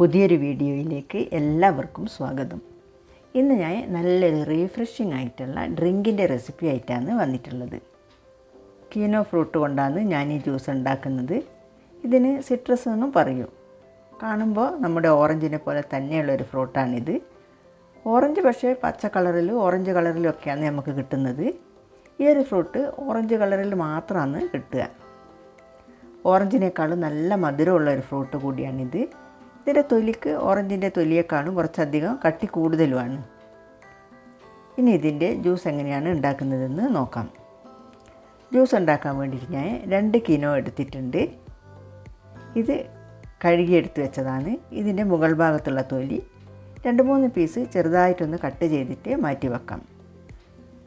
പുതിയൊരു വീഡിയോയിലേക്ക് എല്ലാവർക്കും സ്വാഗതം. ഇന്ന് ഞാൻ നല്ലൊരു റീഫ്രഷിംഗ് ആയിട്ടുള്ള ഡ്രിങ്കിൻ്റെ റെസിപ്പി ആയിട്ടാണ് വന്നിട്ടുള്ളത്. കീനോ ഫ്രൂട്ട് കൊണ്ടാണ് ഞാൻ ഈ ജ്യൂസ് ഉണ്ടാക്കുന്നത്. ഇതിന് സിട്രസ് എന്നും പറയും. കാണുമ്പോൾ നമ്മുടെ ഓറഞ്ചിനെ പോലെ തന്നെയുള്ളൊരു ഫ്രൂട്ടാണിത്. ഓറഞ്ച് പക്ഷേ പച്ച കളറിലും ഓറഞ്ച് കളറിലും ഒക്കെയാണ് നമുക്ക് കിട്ടുന്നത്. ഈ ഒരു ഫ്രൂട്ട് ഓറഞ്ച് കളറിൽ മാത്രമാണ് കിട്ടുക. ഓറഞ്ചിനേക്കാളും നല്ല മധുരമുള്ള ഒരു ഫ്രൂട്ട് കൂടിയാണിത്. ഇതിൻ്റെ തൊലിക്ക് ഓറഞ്ചിൻ്റെ തൊലിയേക്കാളും കുറച്ചധികം കട്ടി കൂടുതലുമാണ്. ഇനി ഇതിൻ്റെ ജ്യൂസ് എങ്ങനെയാണ് ഉണ്ടാക്കുന്നതെന്ന് നോക്കാം. ജ്യൂസ് ഉണ്ടാക്കാൻ വേണ്ടിയിട്ട് ഞാൻ 2 കിനോ എടുത്തിട്ടുണ്ട്. ഇത് കഴുകിയെടുത്ത് വെച്ചതാണ്. ഇതിൻ്റെ മുകൾ ഭാഗത്തുള്ള തൊലി 2-3 പീസ് ചെറുതായിട്ടൊന്ന് കട്ട് ചെയ്തിട്ട് മാറ്റി വെക്കാം.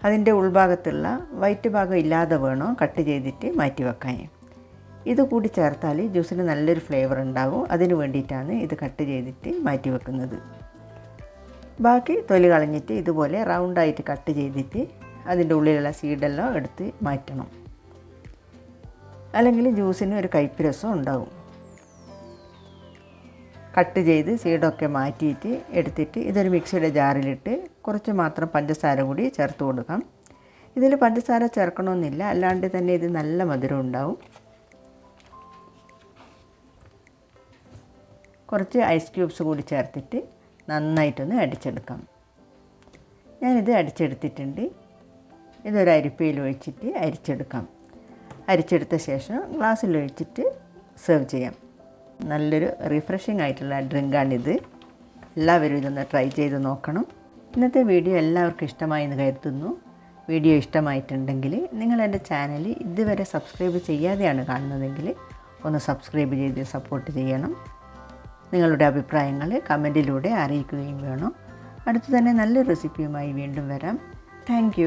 അതിൻ്റെ ഉൾഭാഗത്തുള്ള വൈറ്റ് ഭാഗം ഇല്ലാതെ വേണം കട്ട് ചെയ്തിട്ട് മാറ്റി വെക്കാൻ. ഇത് കൂടി ചേർത്താൽ ജ്യൂസിന് നല്ലൊരു ഫ്ലേവർ ഉണ്ടാകും. അതിന് വേണ്ടിയിട്ടാണ് ഇത് കട്ട് ചെയ്തിട്ട് മാറ്റി വെക്കുന്നത്. ബാക്കി തൊലി കളഞ്ഞിട്ട് ഇതുപോലെ റൗണ്ടായിട്ട് കട്ട് ചെയ്തിട്ട് അതിൻ്റെ ഉള്ളിലുള്ള സീഡെല്ലാം എടുത്ത് മാറ്റണം. അല്ലെങ്കിൽ ജ്യൂസിന് ഒരു കയ്പ്പ് രസം ഉണ്ടാകും. കട്ട് ചെയ്ത് സീഡൊക്കെ മാറ്റിയിട്ട് എടുത്തിട്ട് ഇതൊരു മിക്സിയുടെ ജാറിലിട്ട് കുറച്ച് മാത്രം പഞ്ചസാര കൂടി ചേർത്ത് കൊടുക്കാം. ഇതിൽ പഞ്ചസാര ചേർക്കണമെന്നില്ല, അല്ലാണ്ട് തന്നെ ഇത് നല്ല മധുരം ഉണ്ടാവും. കുറച്ച് ഐസ് ക്യൂബ്സ് കൂടി ചേർത്തിട്ട് നന്നായിട്ടൊന്ന് അടിച്ചെടുക്കാം. ഞാനിത് അടിച്ചെടുത്തിട്ടുണ്ട്. ഇതൊരു അരിപ്പയിൽ ഒഴിച്ചിട്ട് അരിച്ചെടുക്കാം. അരിച്ചെടുത്ത ശേഷം ഗ്ലാസ്സിൽ ഒഴിച്ചിട്ട് സെർവ് ചെയ്യാം. നല്ലൊരു റിഫ്രഷിംഗ് ആയിട്ടുള്ള ഡ്രിങ്കാണിത്. എല്ലാവരും ഇതൊന്ന് ട്രൈ ചെയ്ത് നോക്കണം. ഇന്നത്തെ വീഡിയോ എല്ലാവർക്കും ഇഷ്ടമായി എന്ന് കരുതുന്നു. വീഡിയോ ഇഷ്ടമായിട്ടുണ്ടെങ്കിൽ നിങ്ങൾ എൻ്റെ ചാനൽ ഇതുവരെ സബ്സ്ക്രൈബ് ചെയ്യാതെയാണ് കാണുന്നതെങ്കിൽ ഒന്ന് സബ്സ്ക്രൈബ് ചെയ്ത് സപ്പോർട്ട് ചെയ്യണം. നിങ്ങളുടെ അഭിപ്രായങ്ങൾ കമൻറ്റിലൂടെ അറിയിക്കുകയും വേണം. അടുത്ത് തന്നെ നല്ലൊരു റെസിപ്പിയുമായി വീണ്ടും വരാം. താങ്ക്